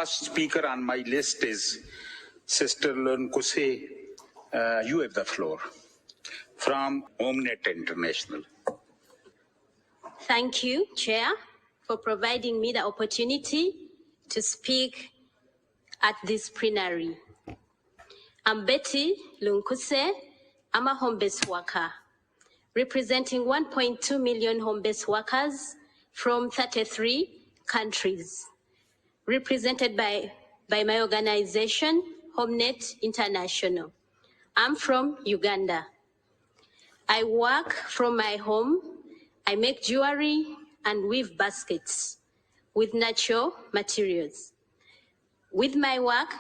last speaker on my list is Sister Lunkuse. You have the floor from HomeNet International. Thank you, Chair, for providing me the opportunity to speak at this plenary. I'm Betty Lunkuse. I'm a home-based worker, representing 1.2 million home-based workers from 33 countries, represented by my organization, HomeNet International. I'm from Uganda. I work from my home. I make jewelry and weave baskets with natural materials. With my work,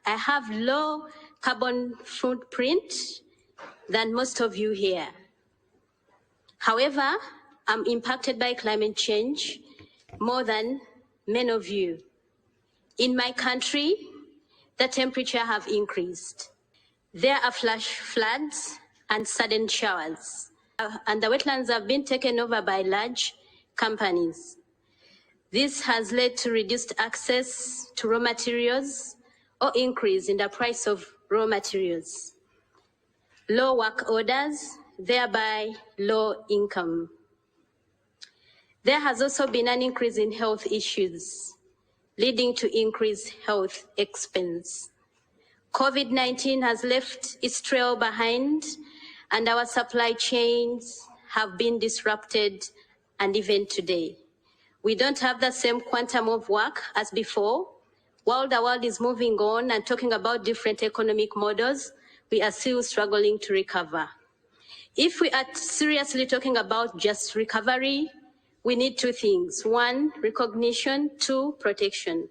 I have low carbon footprint than most of you here. However, I'm impacted by climate change more than many of you. In my country, the temperature have increased. There are flash floods and sudden showers, and the wetlands have been taken over by large companies. This has led to reduced access to raw materials or increase in the price of raw materials, low work orders, thereby low income. There has also been an increase in health issues, leading to increased health expense. COVID-19 has left its trail behind, and our supply chains have been disrupted, and even today. We don't have the same quantum of work as before. While the world is moving on and talking about different economic models, we are still struggling to recover. If we are seriously talking about just recovery, we need two things. One, recognition. Two, protection.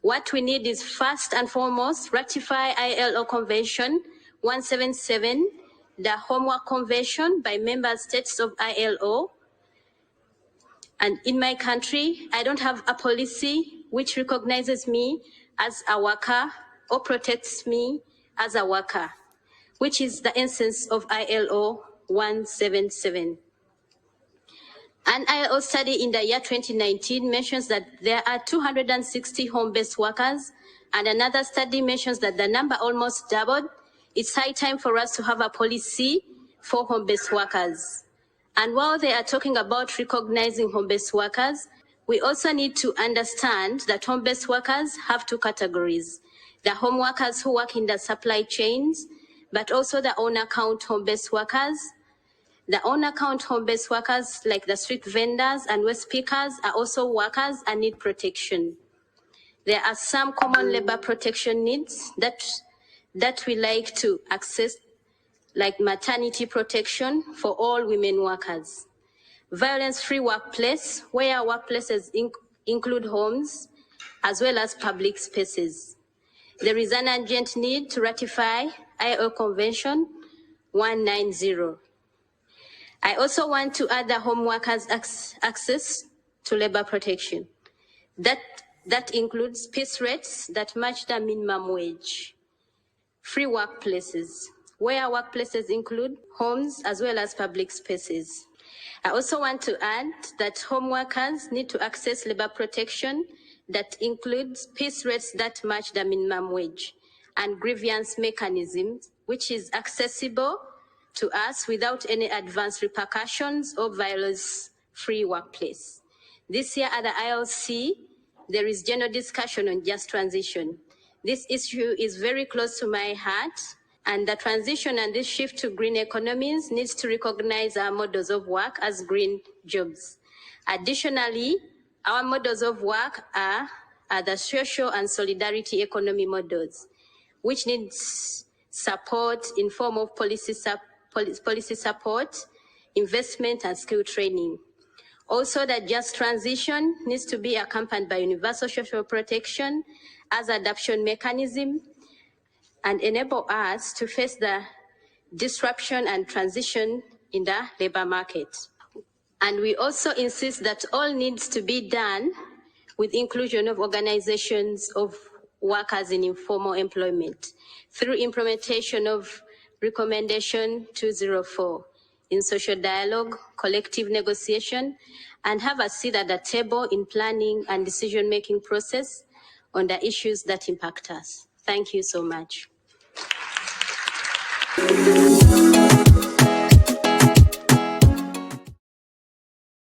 What we need is first and foremost, ratify ILO Convention 177, the Homework Convention by member states of ILO. And in my country, I don't have a policy which recognizes me as a worker or protects me as a worker, which is the essence of ILO 177. An ILO study in the year 2019 mentions that there are 260 home-based workers, and another study mentions that the number almost doubled. It's high time for us to have a policy for home-based workers. And while they are talking about recognizing home-based workers, we also need to understand that home-based workers have two categories: the home workers who work in the supply chains, but also the on-account home-based workers. The on-account home-based workers, like the street vendors and waste pickers, are also workers and need protection. There are some common labor protection needs that we like to access, like maternity protection for all women workers. Violence-free workplace, where workplaces include homes as well as public spaces. There is an urgent need to ratify ILO Convention 190. I also want to add the home workers' access to labor protection. That includes piece rates that match the minimum wage. Free workplaces, where workplaces include homes as well as public spaces. I also want to add that home workers need to access labor protection that includes piece rates that match the minimum wage and grievance mechanisms, which is accessible to us without any adverse repercussions or violence-free workplace. This year at the ILC, there is general discussion on just transition. This issue is very close to my heart, and the transition and this shift to green economies needs to recognize our models of work as green jobs. Additionally, our models of work are the social and solidarity economy models, which needs support in form of policy support, investment, and skill training. Also, the just transition needs to be accompanied by universal social protection as adoption mechanism and enable us to face the disruption and transition in the labor market. And we also insist that all needs to be done with inclusion of organizations of workers in informal employment through implementation of Recommendation 204 in social dialogue, collective negotiation, and have a seat at the table in planning and decision-making process on the issues that impact us. Thank you so much.